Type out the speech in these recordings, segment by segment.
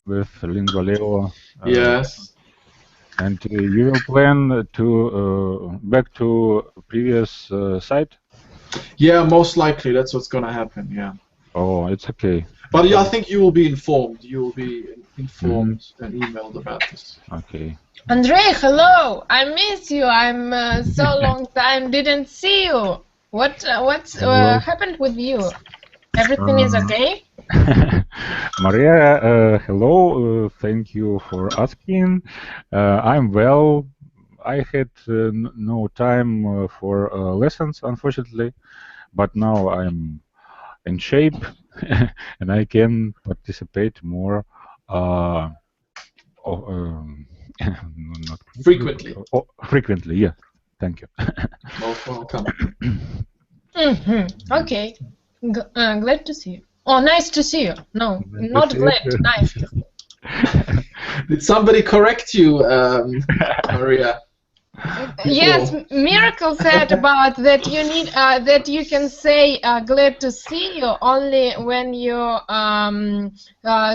with Lingoleo. Yes. And you will plan to back to previous site? Yeah, most likely that's what's gonna happen. Yeah. Oh, it's okay. But yeah, I think you will be informed. You will be informed Mm-hmm. and emailed about this. Okay. Andrei, hello. I miss you. I'm so long time didn't see you. What's Well, happened with you? Everything is okay? Maria, hello. Thank you for asking. I'm well. I had no time for lessons, unfortunately, but now I'm in shape and I can participate more. Uh, not Frequently. frequently. Yes. Thank you. Most welcome. Okay. Glad to see you. Oh, nice to see you. No, not glad. Nice to see you. Did somebody correct you, Maria? Yes, Miracle said about that you need that you can say glad to see you only when you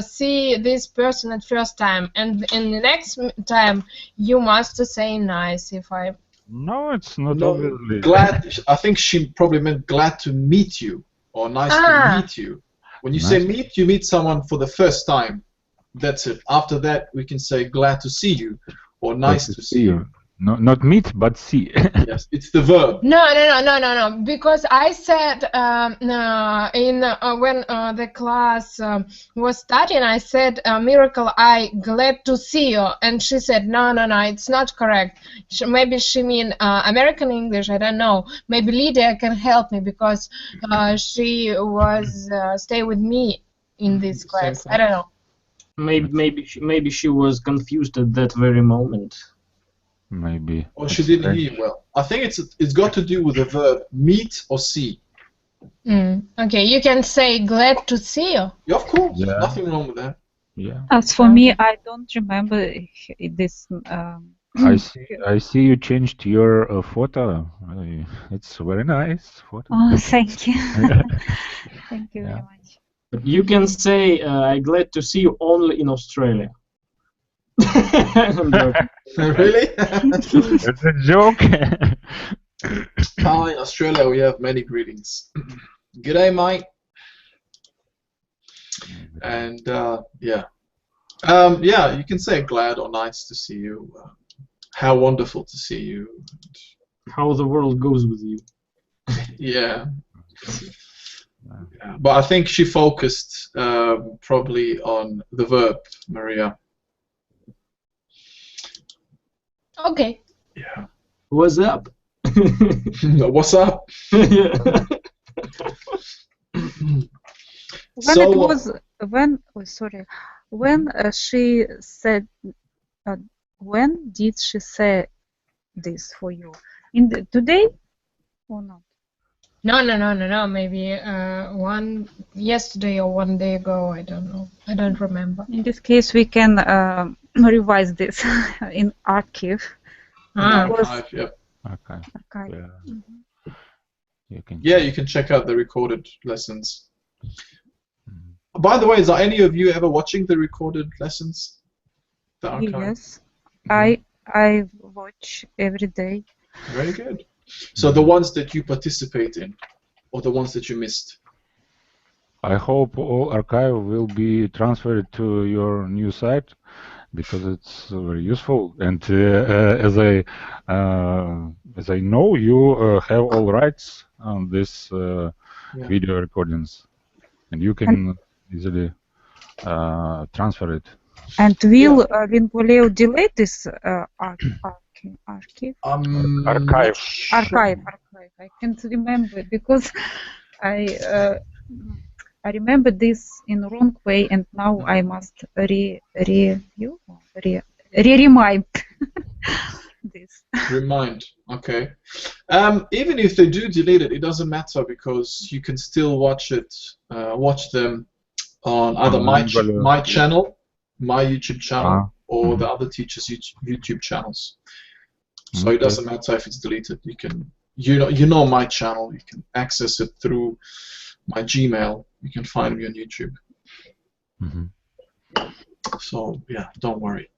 see this person at first time, and in the next time you must say nice. If I No, it's not No, obviously. glad. I think she probably meant glad to meet you or nice to meet you. When you say Nice. meet, you meet someone for the first time. That's it. After that, we can say glad to see you or nice to see you. No, not meet, but see. Yes, it's the verb. No. Because I said when the class was starting, I said, Miracle, I glad to see you, and she said, no, it's not correct. Maybe she mean American English. I don't know. Maybe Lydia can help me because she was stay with me in this class. I don't know. Maybe she was confused at that very moment. Maybe. Or she didn't hear well. I think it's got to do with the verb meet or see. Okay, you can say glad to see you. Yeah, of course. Yeah. Nothing wrong with that. Yeah. As for me, I don't remember this. I see you changed your photo. It's very nice photo. Oh, thank you. Thank you very much. But you can say I'm glad to see you only in Australia. Really? It's a joke. In Australia, we have many greetings. G'day, mate. And yeah, you can say glad or nice to see you. How wonderful to see you. How the world goes with you. Yeah. But I think she focused probably on the verb, Maria. Okay. Yeah. What's up? What's up? When she said, when did she say this for you? Today or not? No. Maybe yesterday or one day ago. I don't know. I don't remember. In this case, we can revise this in archive. Archive, yeah. Okay. Yeah. You can check out the recorded lessons. By the way, is there any of you ever watching the recorded lessons? The archive? Yes, I watch every day. Very good. So the ones that you participate in, or the ones that you missed? I hope all archive will be transferred to your new site because it's very useful. And as I know, you have all rights on this video recordings, and you can easily transfer it. And will Lingoleo delete this archive? Archive. I can't remember because I remember this in wrong way, and now I must remind this. Remind, okay. Even if they do delete it, it doesn't matter because you can still watch it, watch them on either my channel, my YouTube channel, or the other teachers' YouTube channels. So it doesn't matter if it's deleted. You can, you know my channel. You can access it through my Gmail. You can find me on YouTube. So yeah, don't worry.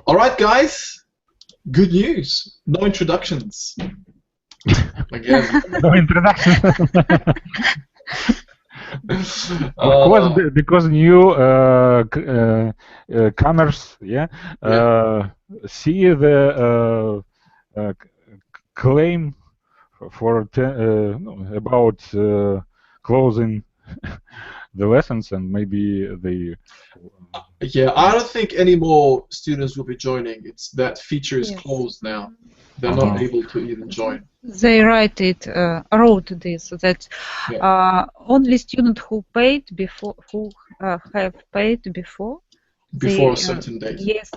All right, guys. Good news. No introductions. Again. No introduction. Of course, because new comers, yeah, see the claim for about closing the lessons, and maybe they. Yeah, I don't think any more students will be joining. It's that feature is Yes. closed now. They're not able to even join. They wrote this that only students who paid before, who have paid before a certain date. Yes,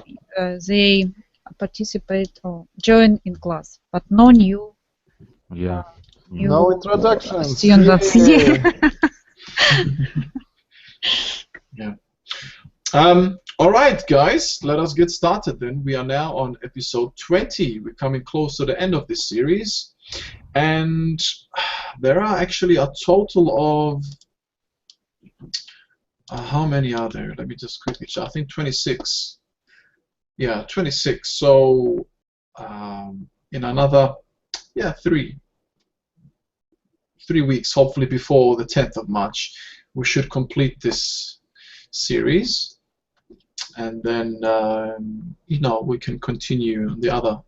they participate or join in class, but no new. Yeah. No introductions. Students. Yeah. All right, guys, let us get started then. We are now on episode 20. We're coming close to the end of this series. And there are actually a total of... how many are there? Let me just quickly check. I think 26. Yeah, 26. So in another, 3 weeks, hopefully before the 10th of March, we should complete this series. And then, we can continue the other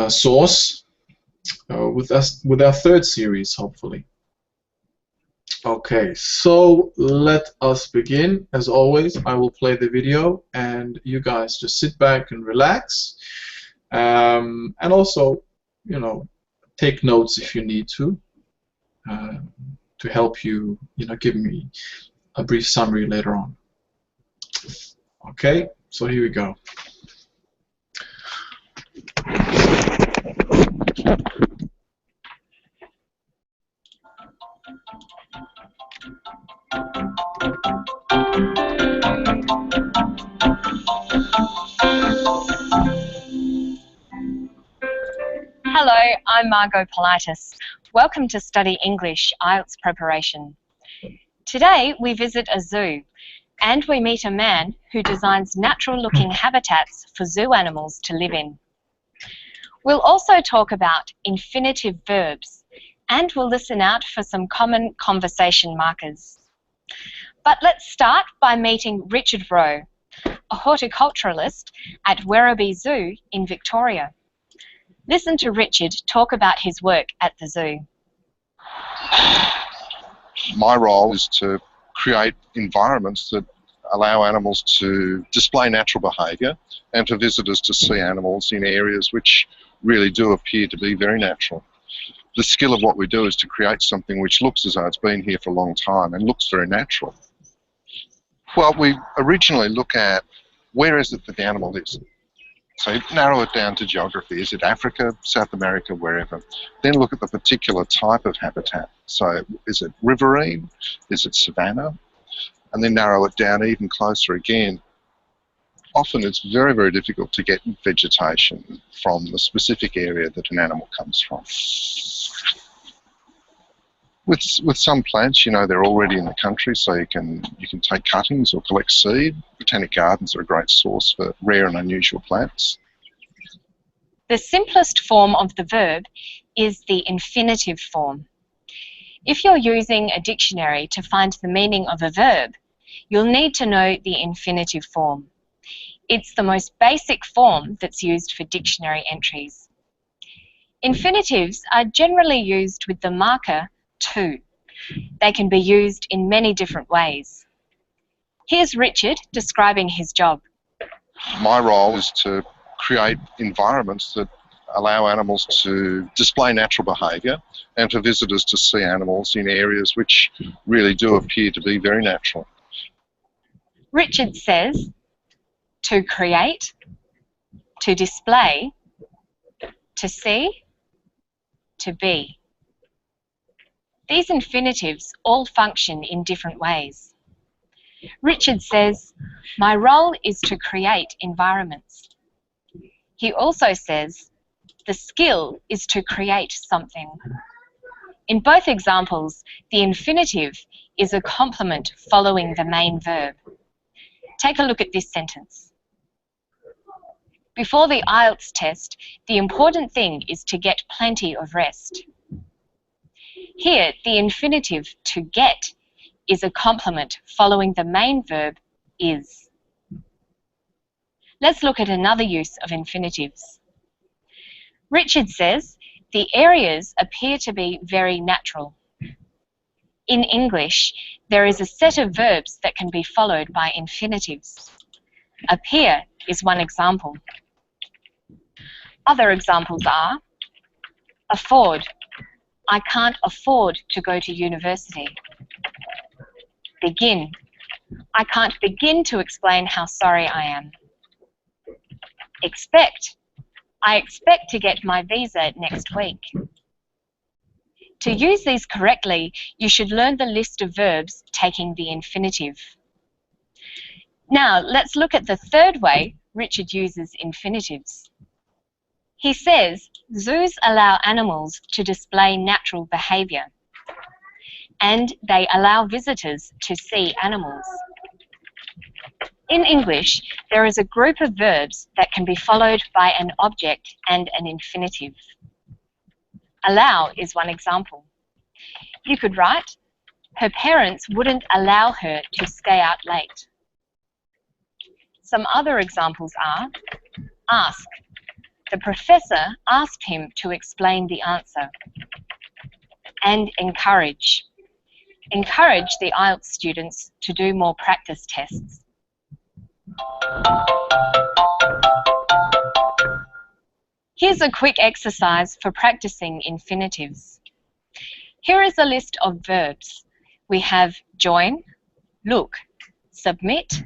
source with our third series, hopefully. Okay, so let us begin. As always, I will play the video, and you guys just sit back and relax, and also, take notes if you need to help you, give me a brief summary later on. Okay, so here we go. Hello, I'm Margot Politis. Welcome to Study English IELTS Preparation. Today we visit a zoo and we meet a man who designs natural-looking habitats for zoo animals to live in. We'll also talk about infinitive verbs and we'll listen out for some common conversation markers. But let's start by meeting Richard Rowe, a horticulturalist at Werribee Zoo in Victoria. Listen to Richard talk about his work at the zoo. My role is to create environments that allow animals to display natural behaviour and for visitors to see animals in areas which really do appear to be very natural. The skill of what we do is to create something which looks as though it's been here for a long time and looks very natural. Well, we originally look at where is it that the animal is. So narrow it down to geography. Is it Africa, South America, wherever? Then look at the particular type of habitat. So is it riverine? Is it savanna? And then narrow it down even closer again. Often it's very, very difficult to get vegetation from the specific area that an animal comes from. With some plants, they're already in the country, so you can take cuttings or collect seed. Botanic gardens are a great source for rare and unusual plants. The simplest form of the verb is the infinitive form. If you're using a dictionary to find the meaning of a verb, you'll need to know the infinitive form. It's the most basic form that's used for dictionary entries. Infinitives are generally used with the marker to. They can be used in many different ways. Here's Richard describing his job. My role is to create environments that allow animals to display natural behaviour and for visitors to see animals in areas which really do appear to be very natural. Richard says to create, to display, to see, to be. These infinitives all function in different ways. Richard says, my role is to create environments. He also says, the skill is to create something. In both examples, the infinitive is a complement following the main verb. Take a look at this sentence. Before the IELTS test, the important thing is to get plenty of rest. Here, the infinitive to get is a complement following the main verb is. Let's look at another use of infinitives. Richard says, the areas appear to be very natural. In English, there is a set of verbs that can be followed by infinitives. Appear is one example. Other examples are afford. I can't afford to go to university. Begin. I can't begin to explain how sorry I am. Expect. I expect to get my visa next week. To use these correctly, you should learn the list of verbs taking the infinitive. Now, let's look at the third way Richard uses infinitives. He says, zoos allow animals to display natural behaviour, and they allow visitors to see animals. In English, there is a group of verbs that can be followed by an object and an infinitive. Allow is one example. You could write, her parents wouldn't allow her to stay out late. Some other examples are, ask. The professor asked him to explain the answer. And encourage. Encourage the IELTS students to do more practice tests. Here's a quick exercise for practicing infinitives. Here is a list of verbs. We have join, look, submit,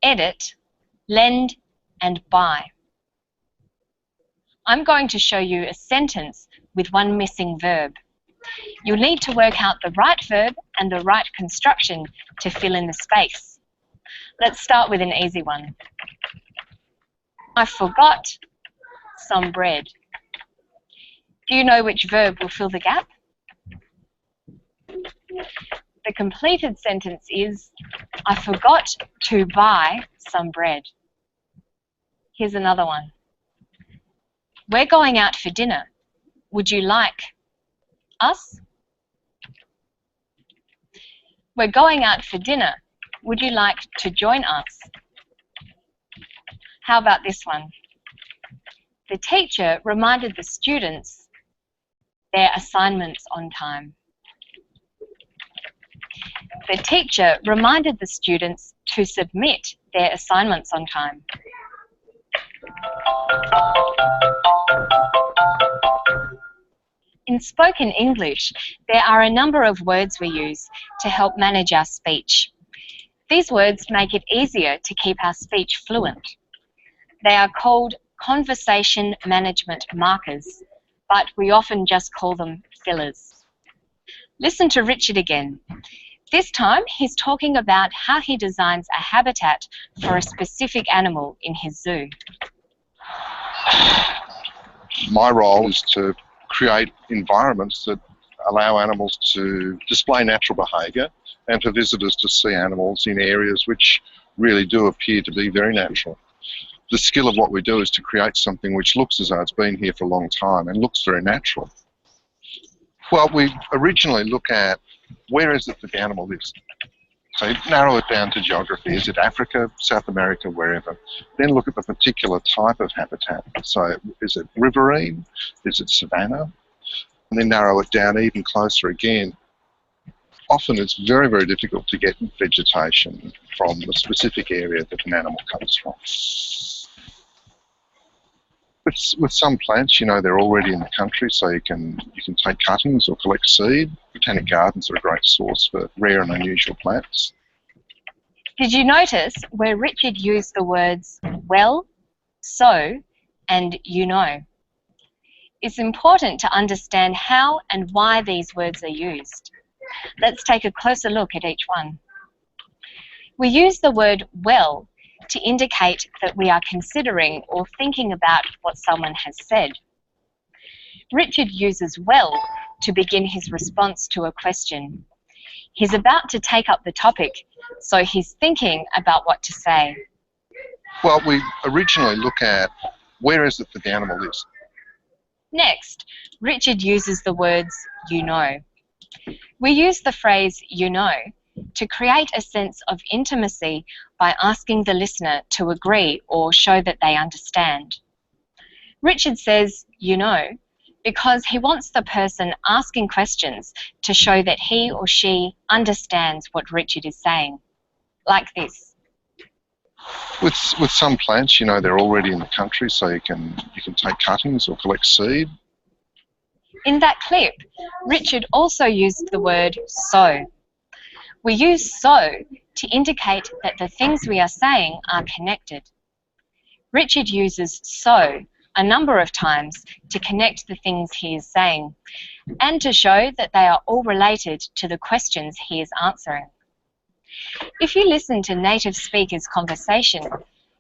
edit, lend, and buy. I'm going to show you a sentence with one missing verb. You'll need to work out the right verb and the right construction to fill in the space. Let's start with an easy one. I forgot some bread. Do you know which verb will fill the gap? The completed sentence is, I forgot to buy some bread. Here's another one. We're going out for dinner. Would you like us? We're going out for dinner. Would you like to join us? How about this one? The teacher reminded the students their assignments on time. The teacher reminded the students to submit their assignments on time. In spoken English, there are a number of words we use to help manage our speech. These words make it easier to keep our speech fluent. They are called conversation management markers, but we often just call them fillers. Listen to Richard again. This time, he's talking about how he designs a habitat for a specific animal in his zoo. My role is to create environments that allow animals to display natural behaviour and for visitors to see animals in areas which really do appear to be very natural. The skill of what we do is to create something which looks as though it's been here for a long time and looks very natural. Well, we originally look at where is it that the animal lives. So narrow it down to geography. Is it Africa, South America, wherever? Then look at the particular type of habitat. So is it riverine? Is it savanna? And then narrow it down even closer again. Often it's very, very difficult to get vegetation from the specific area that an animal comes from. With some plants, you know, they're already in the country, so you can take cuttings or collect seed. Botanic gardens are a great source for rare and unusual plants. Did you notice where Richard used the words well, so, and you know? It's important to understand how and why these words are used. Let's take a closer look at each one. We use the word well to indicate that we are considering or thinking about what someone has said. Richard uses well to begin his response to a question. He's about to take up the topic, so he's thinking about what to say. Well, we originally look at where is it that the animal is. Next, Richard uses the words you know. We use the phrase you know to create a sense of intimacy by asking the listener to agree or show that they understand. Richard says you know because he wants the person asking questions to show that he or she understands what Richard is saying. Like this. With some plants, you know, they're already in the country, so you can take cuttings or collect seed. In that clip, Richard also used the word so. We use so to indicate that the things we are saying are connected. Richard uses so a number of times to connect the things he is saying and to show that they are all related to the questions he is answering. If you listen to native speakers' conversation,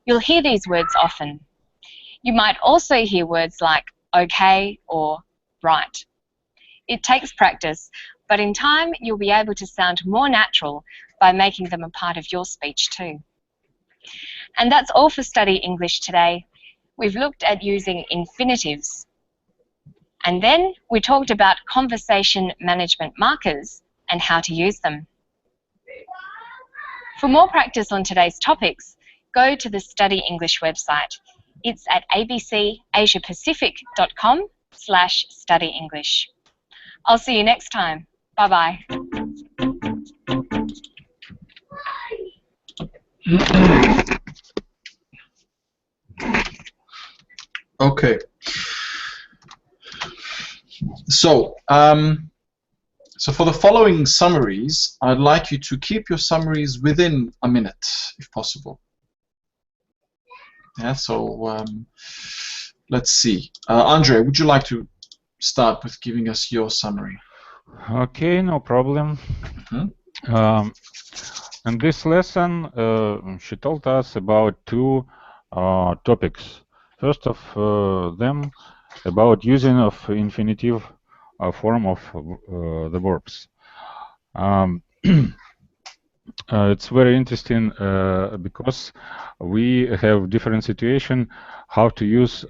you'll hear these words often. You might also hear words like okay or right. It takes practice, but in time you'll be able to sound more natural by making them a part of your speech too. And that's all for Study English today. We've looked at using infinitives. And then we talked about conversation management markers and how to use them. For more practice on today's topics, go to the Study English website. It's at abcasiapacific.com/studyenglish. I'll see you next time. Bye-bye. Okay. So for the following summaries, I'd like you to keep your summaries within a minute, if possible. Yeah, so let's see. Andre, would you like to start with giving us your summary? Okay, no problem. In this lesson, she told us about two topics. First of them, about using of infinitive form of the verbs. It's very interesting because we have different situation how to use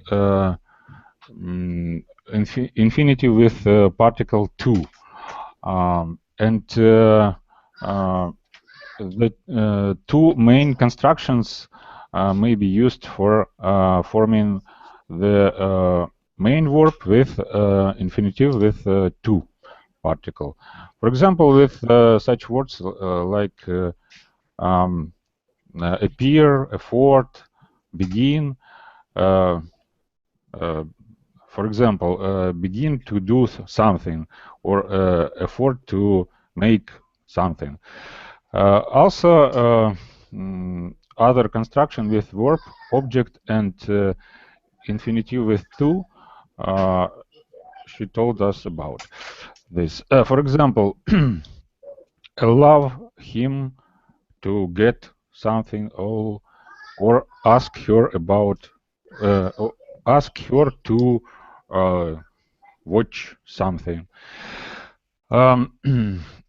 infinitive with particle to, and the two main constructions may be used for forming the main verb with infinitive with to particle. For example, with such words like appear, afford, begin. For example, begin to do something or afford to make something. Also, other construction with verb, object, and infinitive with to. She told us about this. For example, allow him to get something, or ask her about, ask her to watch something.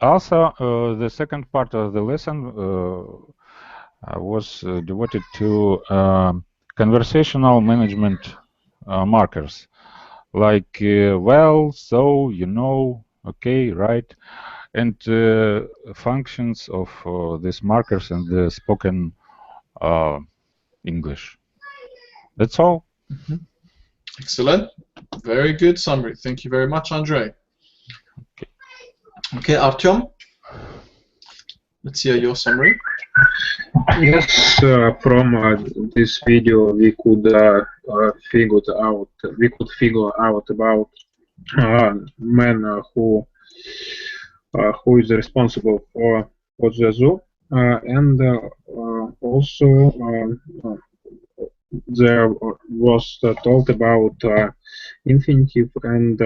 Also, the second part of the lesson was devoted to conversational management markers, like well, so, you know, okay, right, and functions of these markers in the spoken English. That's all. Excellent. Very good summary. Thank you very much, Andre. Okay, Artyom, let's hear your summary. Yes, from this video we could figure out about man who is responsible for the zoo, and also there was talk about infinitive and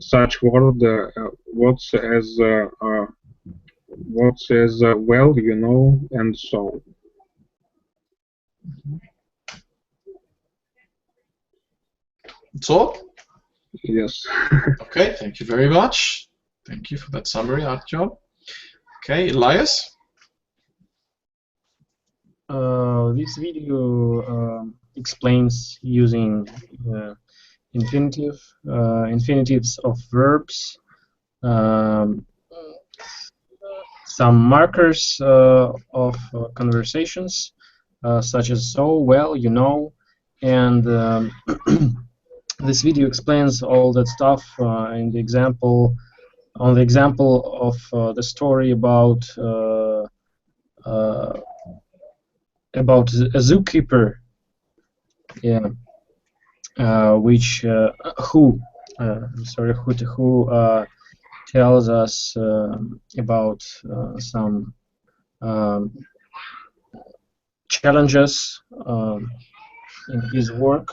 such word what says well, you know, and so. That's all? Yes. Okay, thank you very much. Thank you for that summary, Artyom. Okay, Elias? This video explains using infinitives of verbs, some markers of conversations, such as so, well, you know, and this video explains all that stuff in the example, on the example of the story about a zookeeper, yeah, which who tells us about some challenges in his work,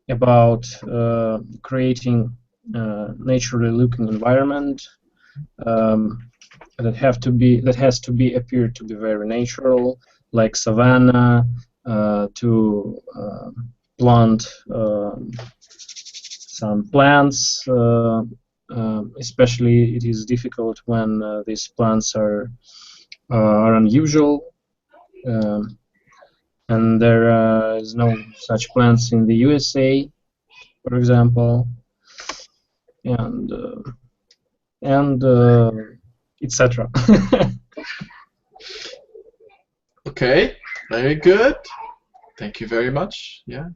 about creating naturally looking environment that has to be appear to be very natural, like savanna, to plant some plants. Especially, it is difficult when these plants are unusual, and there is no such plants in the USA, for example, and etc. Okay, very good. Thank you very much. Yeah,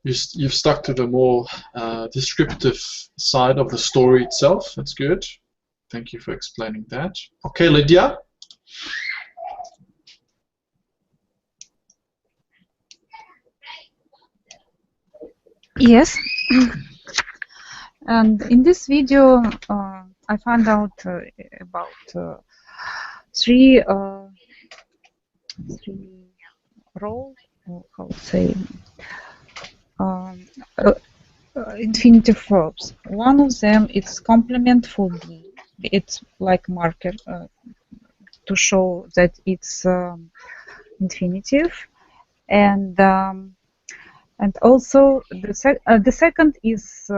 you've stuck to the more descriptive side of the story itself. That's good. Thank you for explaining that. Okay, Lydia. Yes. And in this video, I found out about three roles, or how to say, infinitive verbs. One of them is complement for be. It's like marker to show that it's infinitive, and also the second is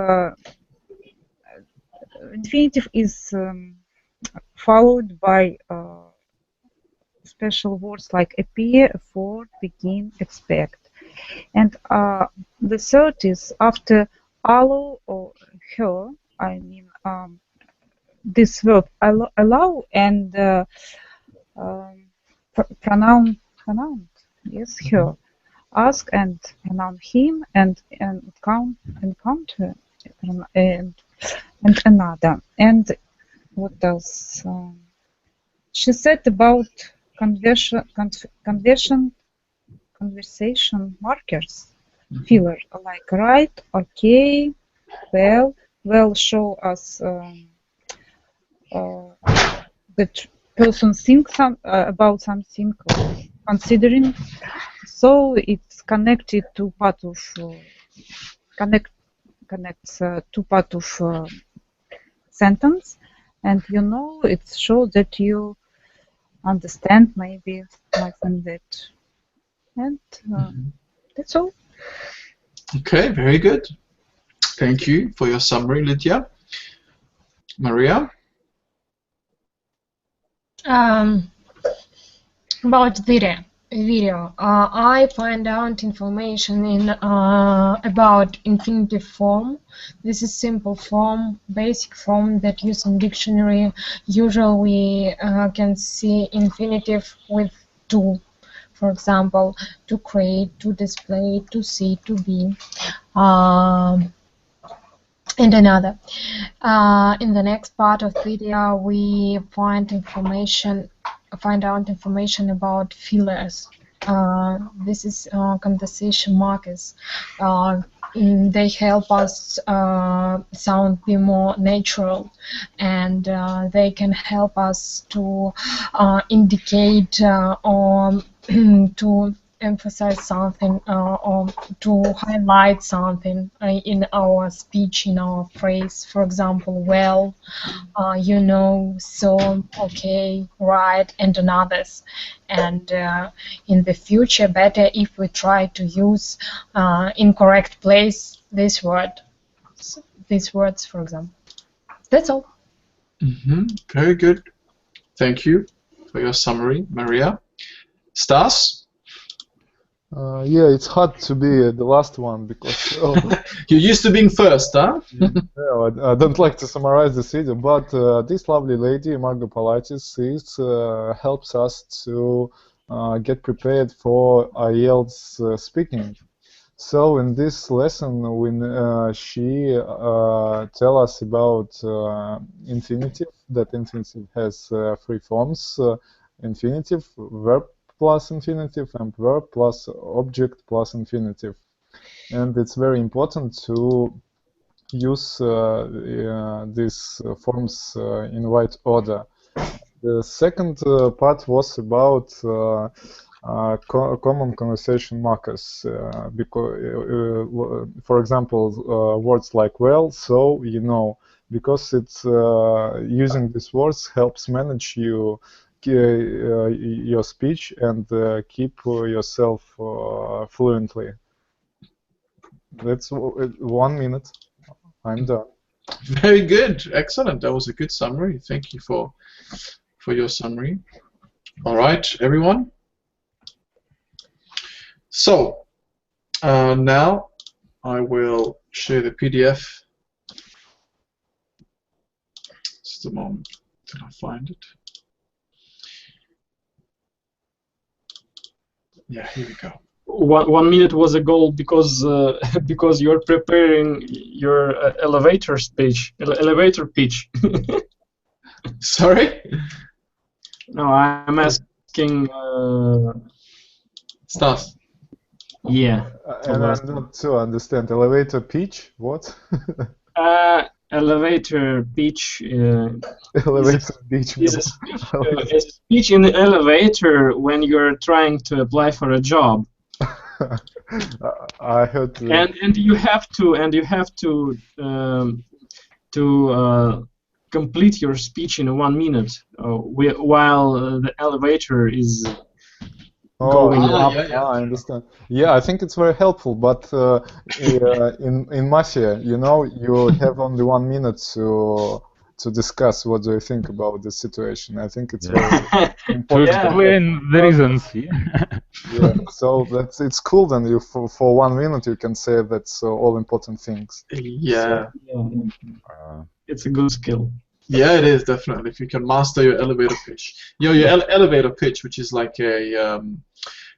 infinitive is followed by special words like appear, afford, begin, expect. And the third is after allow or her, I mean this verb allow and pronoun, yes, her. Ask and pronoun him and encounter and another. And what else? She said about conversation markers, filler, like right, okay, well show us that person thinks about something, considering. So it's connected to part of connects to part of sentence, and you know it shows that you understand maybe like that, and that's all. Okay, very good. Thank you for your summary, Lydia. Maria? About video. I find out information in about infinitive form. This is simple form, basic form that using dictionary. Usually we can see infinitive with to, for example, to create, to display, to see, to be, and another. In the next part of video, we find out information about fillers. This is conversation markers. They help us sound be more natural, and they can help us to indicate or to emphasize something or to highlight something in our speech, in our phrase. For example, well, you know, so, okay, right, and others. And in the future, better if we try to use in correct place these words, for example. That's all. Very good. Thank you for your summary, Maria. Stas? Yeah, it's hard to be the last one because You're used to being first, huh? no, I don't like to summarize this video, but this lovely lady, Margot Pilates, helps us to get prepared for IELTS speaking. So in this lesson, when she tell us about infinitive, that infinitive has three forms: infinitive, verb plus infinitive, and verb plus object plus infinitive. And it's very important to use these forms in right order. The second part was about common conversation markers, because, for example, words like well, so, you know, because it's using these words helps manage your speech and keep yourself fluently. That's 1 minute. I'm done. Very good. Excellent. That was a good summary. Thank you for your summary. All right, everyone. So now I will share the PDF. Just a moment till I find it. Yeah, here we go. 1 minute was a goal because because you're preparing your elevator speech, elevator pitch. Sorry? No, I'm asking. Stas. Yeah. And I don't understand. Elevator pitch? What? Elevator pitch. Elevator pitch. Is a speech in the elevator when you're trying to apply for a job. I heard. And you have to complete your speech in 1 minute while the elevator is going up. Yeah. I understand. Yeah, I think it's very helpful, but in Mafia, you know, you have only 1 minute to discuss what do you think about the situation. I think it's very important. To explain the reasons. Yeah, so it's cool. Then you for 1 minute you can say that's all important things. Yeah. So, it's a good skill. Yeah, it is definitely. If you can master your elevator pitch, your elevator pitch, which is like a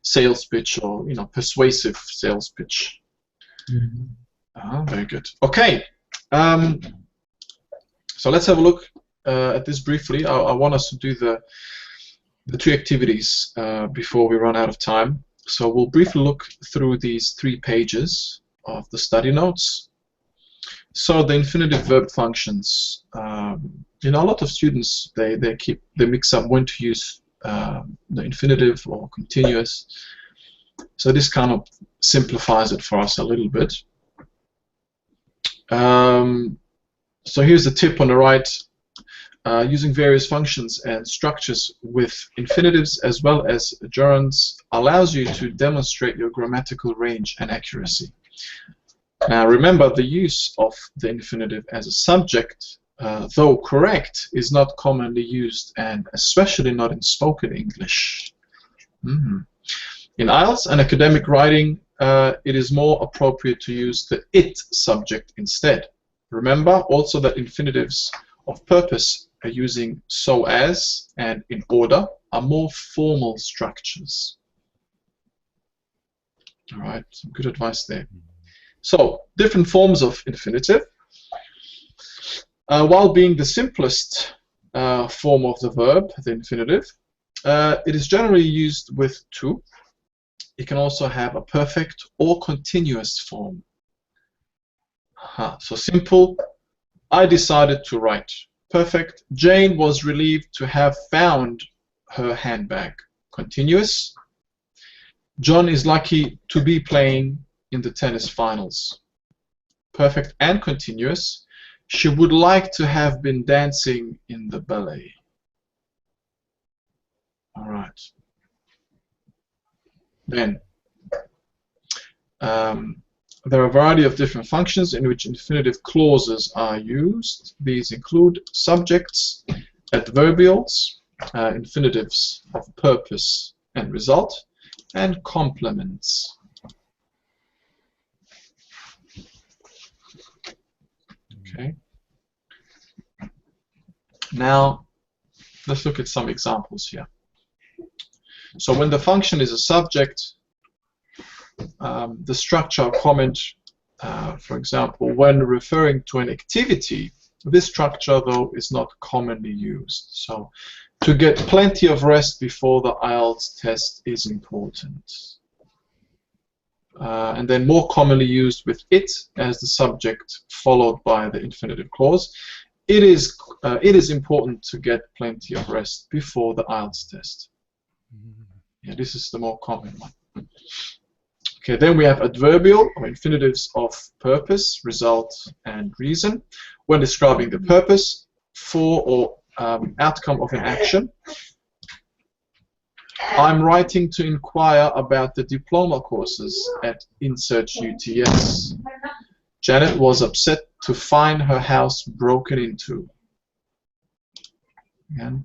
sales pitch or persuasive sales pitch. Very good. Okay. So let's have a look at this briefly. I want us to do the two activities before we run out of time. So we'll briefly look through these 3 pages of the study notes. So the infinitive verb functions. A lot of students they mix up when to use the infinitive or continuous. So this kind of simplifies it for us a little bit. So here's the tip on the right. Using various functions and structures with infinitives as well as gerunds allows you to demonstrate your grammatical range and accuracy. Now remember, the use of the infinitive as a subject, though correct, is not commonly used, and especially not in spoken English. In IELTS and academic writing, it is more appropriate to use the it subject instead. Remember also that infinitives of purpose are using so as and in order are more formal structures. All right, some good advice there. So, different forms of infinitive. While being the simplest form of the verb, the infinitive, it is generally used with to. It can also have a perfect or continuous form. So simple, I decided to write. Perfect, Jane was relieved to have found her handbag. Continuous, John is lucky to be playing in the tennis finals. Perfect and continuous, she would like to have been dancing in the ballet. All right. Then, There are a variety of different functions in which infinitive clauses are used. These include subjects, adverbials, infinitives of purpose and result, and complements. Okay. Now, let's look at some examples here. So when the function is a subject, the structure comment, for example, when referring to an activity, this structure, though, is not commonly used. So to get plenty of rest before the IELTS test is important. And then more commonly used with it as the subject followed by the infinitive clause. It is important to get plenty of rest before the IELTS test. Yeah, this is the more common one. Okay, then we have adverbial or infinitives of purpose, result, and reason. When describing the purpose for or outcome of an action. I'm writing to inquire about the diploma courses at Insert UTS. Janet was upset to find her house broken into. Again,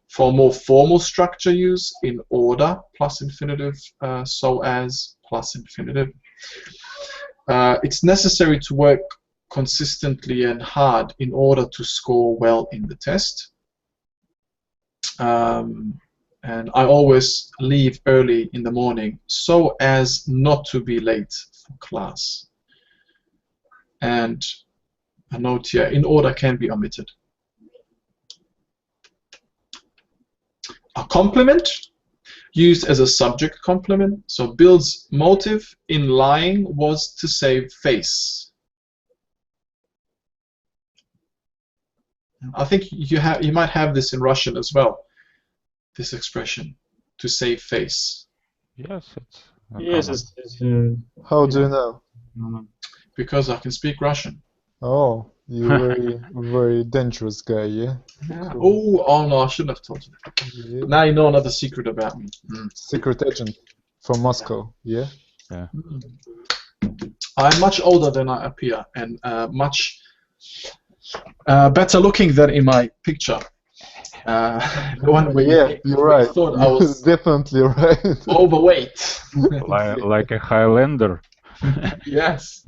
for more formal structure use, in order plus infinitive, so as plus infinitive. It's necessary to work consistently and hard in order to score well in the test. And I always leave early in the morning so as not to be late for class. And a note here, in order can be omitted. A complement, used as a subject complement, so Bill's motive in lying was to save face. I think you might have this in Russian as well. This expression, to save face. Yes, it's. Yes, How do you know? Because I can speak Russian. Oh, you're very dangerous guy, yeah? Yeah. Cool. Oh no, I shouldn't have told you that. Yeah. Now you know another secret about me. Secret agent from Moscow, yeah? Yeah. I'm much older than I appear, and much better looking than in my picture. The one where you're right. Thought I was definitely right. overweight. like a Highlander. Yes.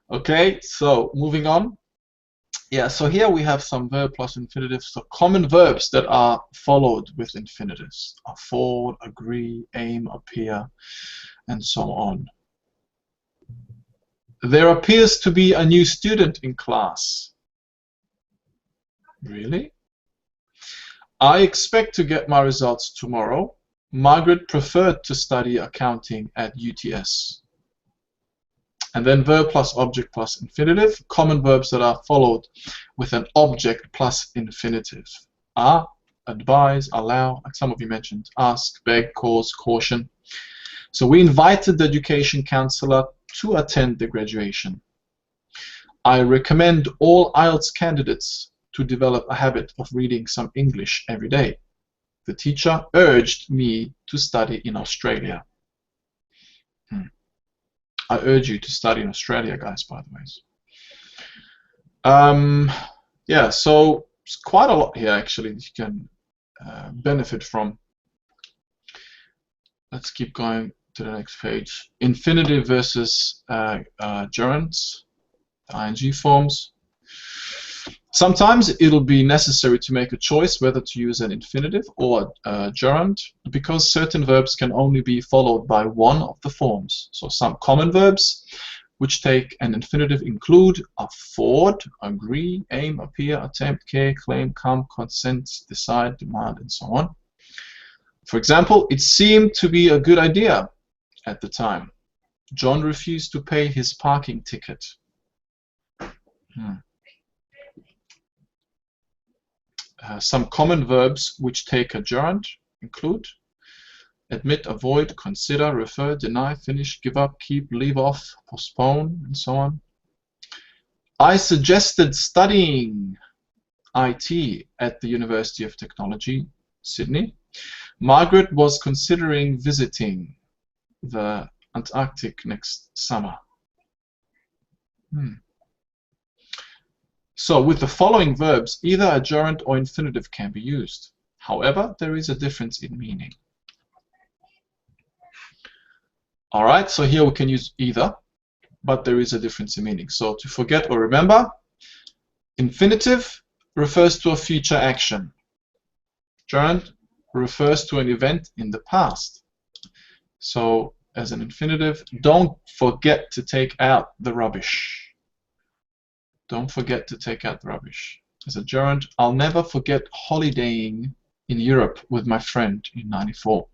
Okay, so moving on. Yeah, so here we have some verb plus infinitives. So common verbs that are followed with infinitives: afford, agree, aim, appear, and so on. There appears to be a new student in class. Really? I expect to get my results tomorrow. Margaret preferred to study accounting at UTS. And then verb plus object plus infinitive, common verbs that are followed with an object plus infinitive are advise, allow, like some of you mentioned, ask, beg, cause, caution. So we invited the education counselor to attend the graduation. I recommend all IELTS candidates to develop a habit of reading some English every day. The teacher urged me to study in Australia. I urge you to study in Australia, guys, by the way. Yeah, so it's quite a lot here, actually, that you can benefit from. Let's keep going to the next page. Infinitive versus gerunds, the ing forms. Sometimes it'll be necessary to make a choice whether to use an infinitive or a gerund, because certain verbs can only be followed by one of the forms. So some common verbs which take an infinitive include afford, agree, aim, appear, attempt, care, claim, come, consent, decide, demand, and so on. For example, it seemed to be a good idea at the time. John refused to pay his parking ticket. Some common verbs which take a gerund include admit, avoid, consider, refer, deny, finish, give up, keep, leave off, postpone, and so on. I suggested studying IT at the University of Technology, Sydney. Margaret was considering visiting the Antarctic next summer. So with the following verbs, either a gerund or infinitive can be used. However, there is a difference in meaning. All right, so here we can use either, but there is a difference in meaning. So to forget or remember, infinitive refers to a future action. Gerund refers to an event in the past. So as an infinitive, don't forget to take out the rubbish. Don't forget to take out the rubbish. As a gerund, I'll never forget holidaying in Europe with my friend in '94.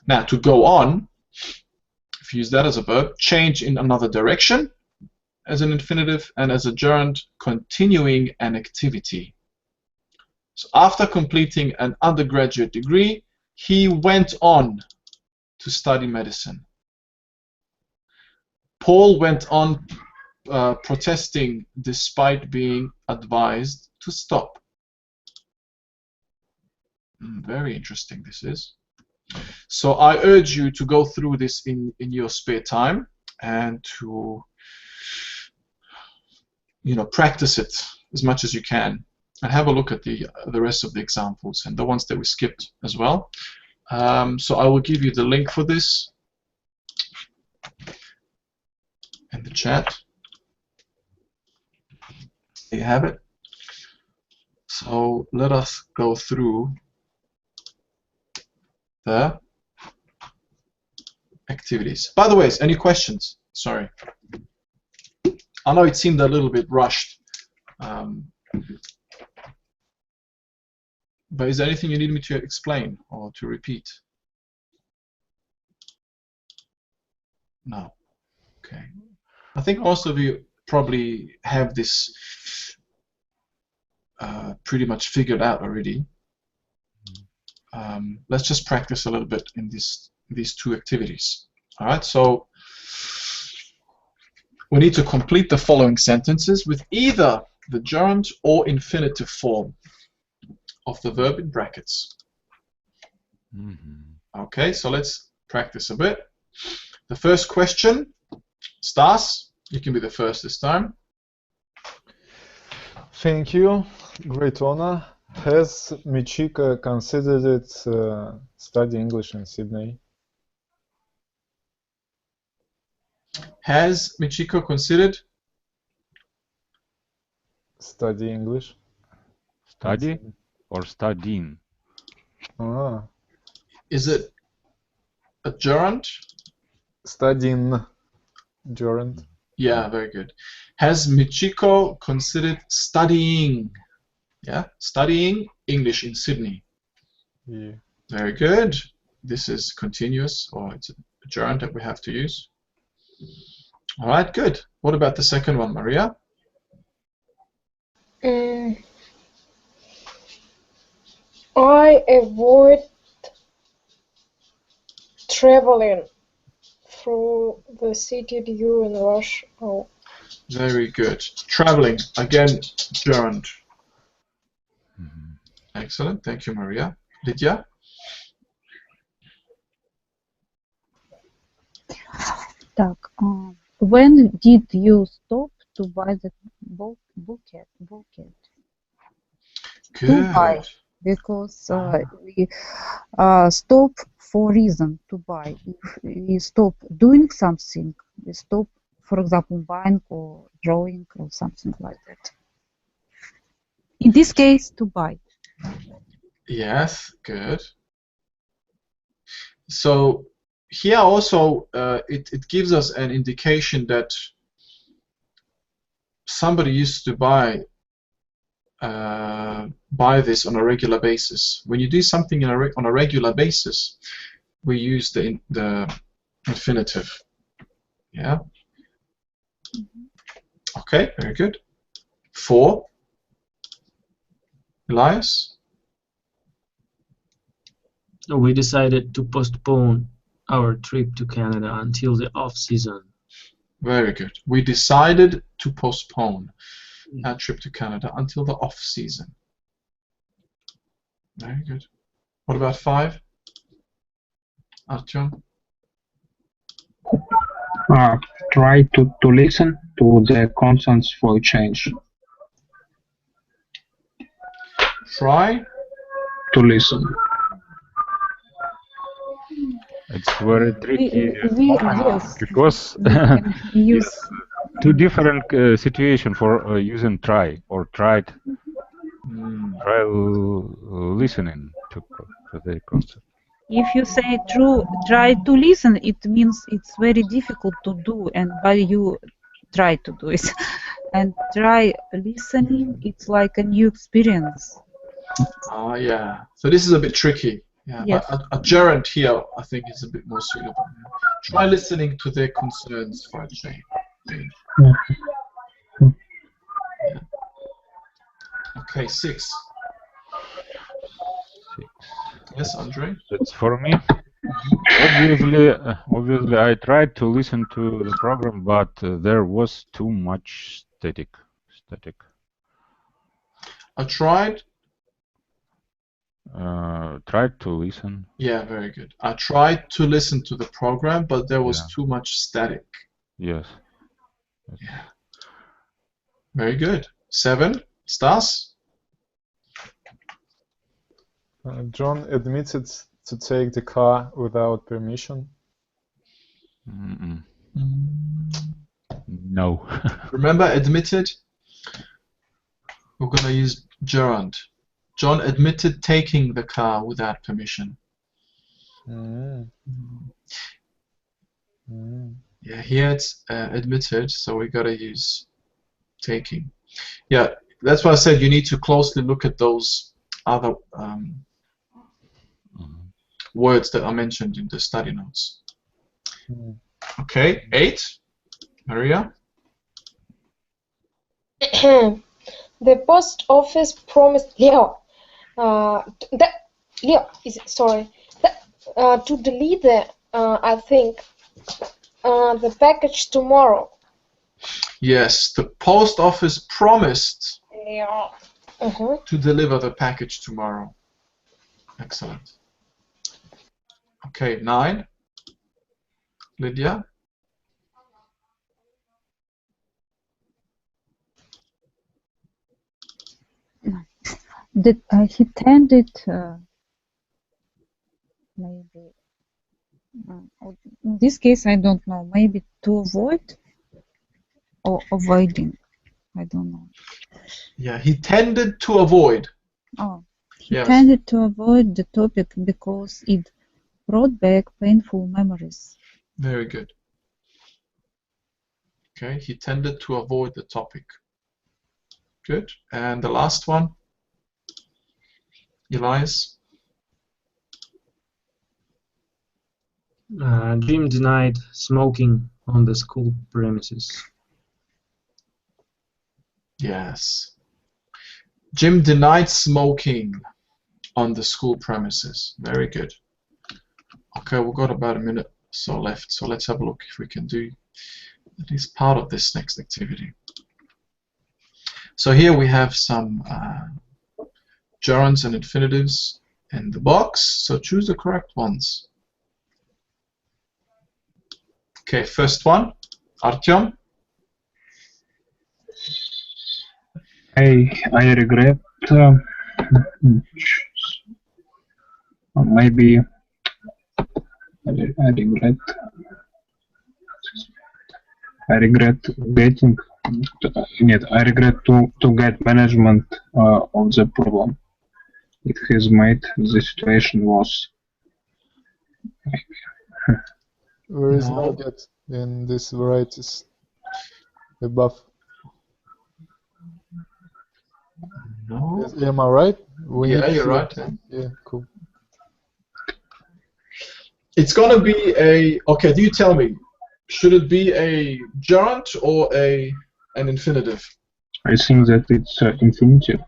Now, to go on, if you use that as a verb, change in another direction as an infinitive, and as a gerund, continuing an activity. So after completing an undergraduate degree, he went on to study medicine. Paul went on protesting despite being advised to stop. Very interesting this is. So I urge you to go through this in your spare time and to practice it as much as you can, and have a look at the rest of the examples and the ones that we skipped as well. So I will give you the link for this in the chat. There you have it. So let us go through the activities. By the way, any questions? Sorry. I know it seemed a little bit rushed. But is there anything you need me to explain or to repeat? No. Okay. I think most of you probably have this pretty much figured out already. Let's just practice a little bit in these two activities. All right. So we need to complete the following sentences with either the gerund or infinitive form of the verb in brackets. Okay, so let's practice a bit. The first question, Stas, you can be the first this time. Thank you. Great honor. Has Michiko considered study English in Sydney? Has Michiko considered study English? Study or studying? Ah. Is it a gerund? Studying gerund. Yeah, very good. Has Michiko considered studying? Yeah, studying English in Sydney. Yeah. Very good. This is continuous, or it's a gerund that we have to use. All right, good. What about the second one, Maria? I avoid traveling through the city during rush hour. Very good. Traveling, again, gerund. Excellent. Thank you, Maria. Lydia? When did you stop to buy the bouquet? Good. To buy, because we stop for reason to buy. If we stop doing something, we stop, for example, buying or drawing or something like that. In this case, to buy. Yes, good. So here also it gives us an indication that somebody used to buy this on a regular basis. When you do something on a regular basis, we use the infinitive. Yeah. Okay, very good. 4. Elias? We decided to postpone our trip to Canada until the off-season. Very good. We decided to postpone our trip to Canada until the off-season. Very good. What about 5? Artyom? Try to listen to the consonants for change. Try to listen. It's very tricky Yes, because we can use two different situation for using try or tried. Try listening to the concept. If you say try to listen, it means it's very difficult to do, and but you try to do it. And try listening, it's like a new experience. Yeah. So this is a bit tricky. Yeah, yes. But a gerund here, I think, is a bit more suitable. Try listening to their concerns for a change. Yeah. Okay, 6. Yes, Andre? That's for me. Obviously, I tried to listen to the program, but there was too much static. I tried. Tried to listen. Yeah, very good. I tried to listen to the program, but there was too much static. Yes. Yeah. Very good. 7. Stas? John admitted to take the car without permission. No. Remember, admitted? We're going to use gerund. John admitted taking the car without permission. Yeah, here it's admitted, so we got to use taking. Yeah, that's why I said you need to closely look at those other words that are mentioned in the study notes. Okay, 8. Maria? The post office promised Leo. To deliver, I think, the package tomorrow. Yes, the post office promised to deliver the package tomorrow. Excellent. Okay, 9. Lydia? He tended maybe in this case I don't know, maybe to avoid or avoiding, I don't know. Yeah, he tended to avoid. He tended to avoid the topic because it brought back painful memories. Very good. Okay, he tended to avoid the topic. Good. And the last one, Elias? Jim denied smoking on the school premises. Yes. Jim denied smoking on the school premises. Very good. Okay, we've got about a minute or so left, so let's have a look if we can do at least part of this next activity. So here we have some gerunds and infinitives in the box, so choose the correct ones. Okay, first one, Artyom. I regret. Maybe I regret getting. I regret to get management of the problem. It has made the situation worse. Where is no get in these varieties above? No. Am I right? Yeah, you're right. Yeah, cool. It's going to be a... Okay, do you tell me? Should it be a gerund or an infinitive? I think that it's infinitive.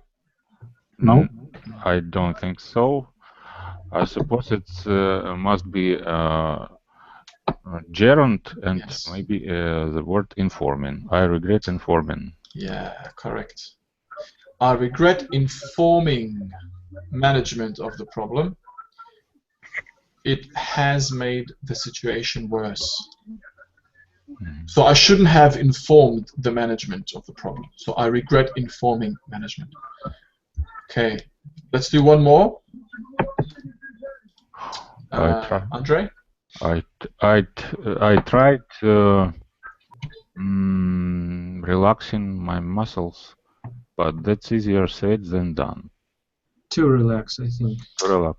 No? I don't think so. I suppose it must be gerund and maybe the word informing. I regret informing. Yeah, correct. I regret informing management of the problem. it has made the situation worse. So I shouldn't have informed the management of the problem. So I regret informing management. Okay, let's do one more. Andre? I tried relaxing my muscles, but that's easier said than done. To relax, I think. To relax.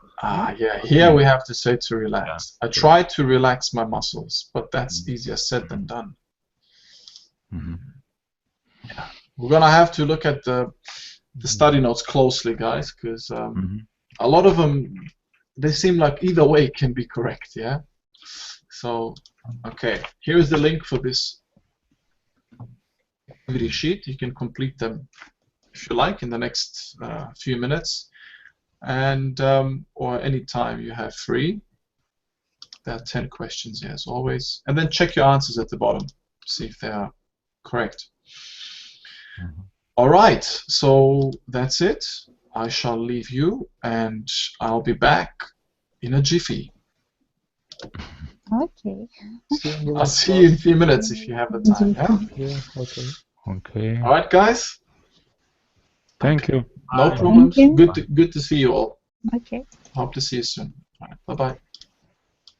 Yeah, here we have to say to relax. I tried to relax my muscles, but that's easier said than done. Yeah. We're gonna have to look at the study notes closely, guys, because a lot of them, they seem like either way can be correct, yeah? So, okay, here's the link for this activity sheet. You can complete them if you like in the next few minutes, and or any time you have free. There are 10 questions here as always, and then check your answers at the bottom, see if they are correct. All right, so that's it. I shall leave you, and I'll be back in a jiffy. Okay. I'll see you in a few minutes if you have the time. Yeah? Yeah, okay. Okay. All right, guys. Thank you. No problems. Good to see you all. Okay. Hope to see you soon. All right, bye-bye.